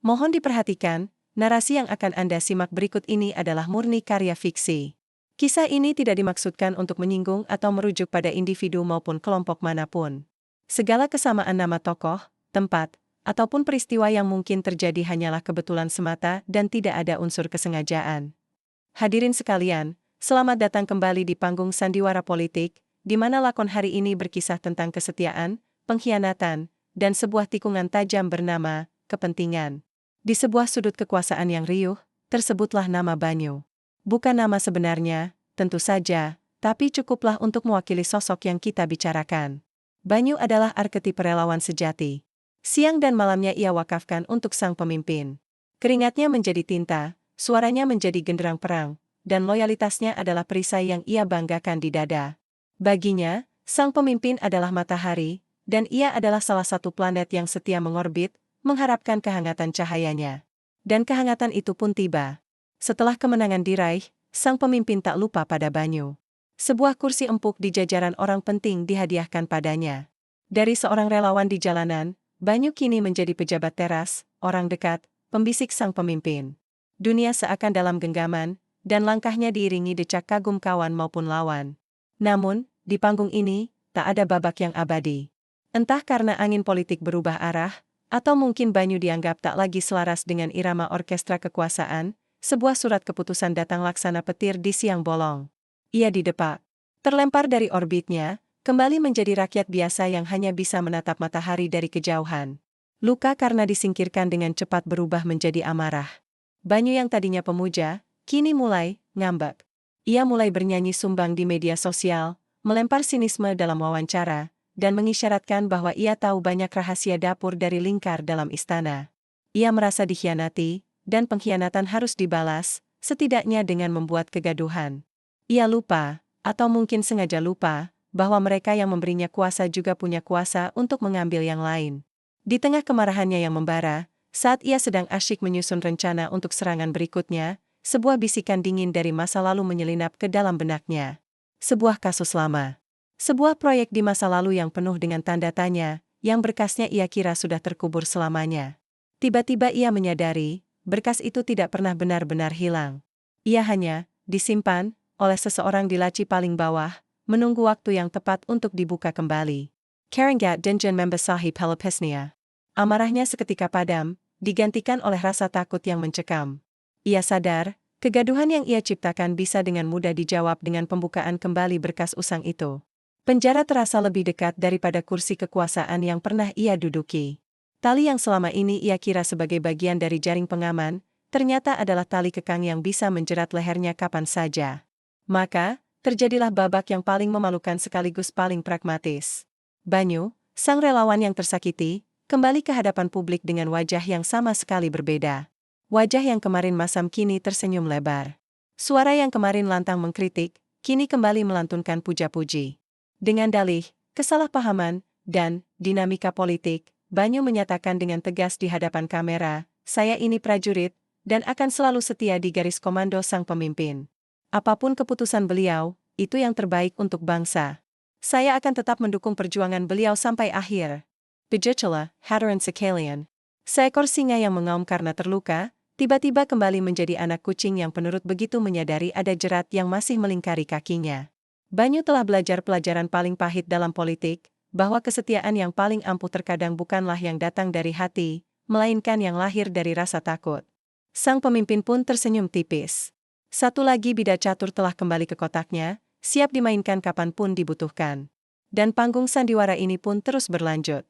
Mohon diperhatikan, narasi yang akan Anda simak berikut ini adalah murni karya fiksi. Kisah ini tidak dimaksudkan untuk menyinggung atau merujuk pada individu maupun kelompok manapun. Segala kesamaan nama tokoh, tempat, ataupun peristiwa yang mungkin terjadi hanyalah kebetulan semata dan tidak ada unsur kesengajaan. Hadirin sekalian, selamat datang kembali di panggung Sandiwara Politik, di mana lakon hari ini berkisah tentang kesetiaan, pengkhianatan, dan sebuah tikungan tajam bernama kepentingan. Di sebuah sudut kekuasaan yang riuh, tersebutlah nama Banyu. Bukan nama sebenarnya, tentu saja, tapi cukuplah untuk mewakili sosok yang kita bicarakan. Banyu adalah arketipe relawan sejati. Siang dan malamnya ia wakafkan untuk sang pemimpin. Keringatnya menjadi tinta, suaranya menjadi genderang perang, dan loyalitasnya adalah perisai yang ia banggakan di dada. Baginya, sang pemimpin adalah matahari, dan ia adalah salah satu planet yang setia mengorbit, mengharapkan kehangatan cahayanya. Dan kehangatan itu pun tiba. Setelah kemenangan diraih, sang pemimpin tak lupa pada Banyu. Sebuah kursi empuk di jajaran orang penting dihadiahkan padanya. Dari seorang relawan di jalanan, Banyu kini menjadi pejabat teras, orang dekat, pembisik sang pemimpin. Dunia seakan dalam genggaman, dan langkahnya diiringi decak kagum kawan maupun lawan. Namun, di panggung ini, tak ada babak yang abadi. Entah karena angin politik berubah arah, atau mungkin Banyu dianggap tak lagi selaras dengan irama orkestra kekuasaan, sebuah surat keputusan datang laksana petir di siang bolong. Ia didepak. Terlempar dari orbitnya, kembali menjadi rakyat biasa yang hanya bisa menatap matahari dari kejauhan. Luka karena disingkirkan dengan cepat berubah menjadi amarah. Banyu yang tadinya pemuja, kini mulai ngambek. Ia mulai bernyanyi sumbang di media sosial, melempar sinisme dalam wawancara, dan mengisyaratkan bahwa ia tahu banyak rahasia dapur dari lingkar dalam istana. Ia merasa dikhianati, dan pengkhianatan harus dibalas, setidaknya dengan membuat kegaduhan. Ia lupa, atau mungkin sengaja lupa, bahwa mereka yang memberinya kuasa juga punya kuasa untuk mengambil yang lain. Di tengah kemarahannya yang membara, saat ia sedang asyik menyusun rencana untuk serangan berikutnya, sebuah bisikan dingin dari masa lalu menyelinap ke dalam benaknya. Sebuah kasus lama. Sebuah proyek di masa lalu yang penuh dengan tanda tanya, yang berkasnya ia kira sudah terkubur selamanya. Tiba-tiba ia menyadari, berkas itu tidak pernah benar-benar hilang. Ia hanya disimpan oleh seseorang di laci paling bawah, menunggu waktu yang tepat untuk dibuka kembali. Karangat Denjen Membasahi Pelopisnia. Amarahnya seketika padam, digantikan oleh rasa takut yang mencekam. Ia sadar, kegaduhan yang ia ciptakan bisa dengan mudah dijawab dengan pembukaan kembali berkas usang itu. Penjara terasa lebih dekat daripada kursi kekuasaan yang pernah ia duduki. Tali yang selama ini ia kira sebagai bagian dari jaring pengaman, ternyata adalah tali kekang yang bisa menjerat lehernya kapan saja. Maka, terjadilah babak yang paling memalukan sekaligus paling pragmatis. Banyu, sang relawan yang tersakiti, kembali ke hadapan publik dengan wajah yang sama sekali berbeda. Wajah yang kemarin masam kini tersenyum lebar. Suara yang kemarin lantang mengkritik, kini kembali melantunkan puja-puji. Dengan dalih, kesalahpahaman, dan dinamika politik, Banyu menyatakan dengan tegas di hadapan kamera, "Saya ini prajurit, dan akan selalu setia di garis komando sang pemimpin. Apapun keputusan beliau, itu yang terbaik untuk bangsa. Saya akan tetap mendukung perjuangan beliau sampai akhir." Begitulah, hadirin sekalian. Seekor singa yang mengaum karena terluka, tiba-tiba kembali menjadi anak kucing yang penurut begitu menyadari ada jerat yang masih melingkari kakinya. Banyu telah belajar pelajaran paling pahit dalam politik, bahwa kesetiaan yang paling ampuh terkadang bukanlah yang datang dari hati, melainkan yang lahir dari rasa takut. Sang pemimpin pun tersenyum tipis. Satu lagi bidak catur telah kembali ke kotaknya, siap dimainkan kapanpun dibutuhkan. Dan panggung sandiwara ini pun terus berlanjut.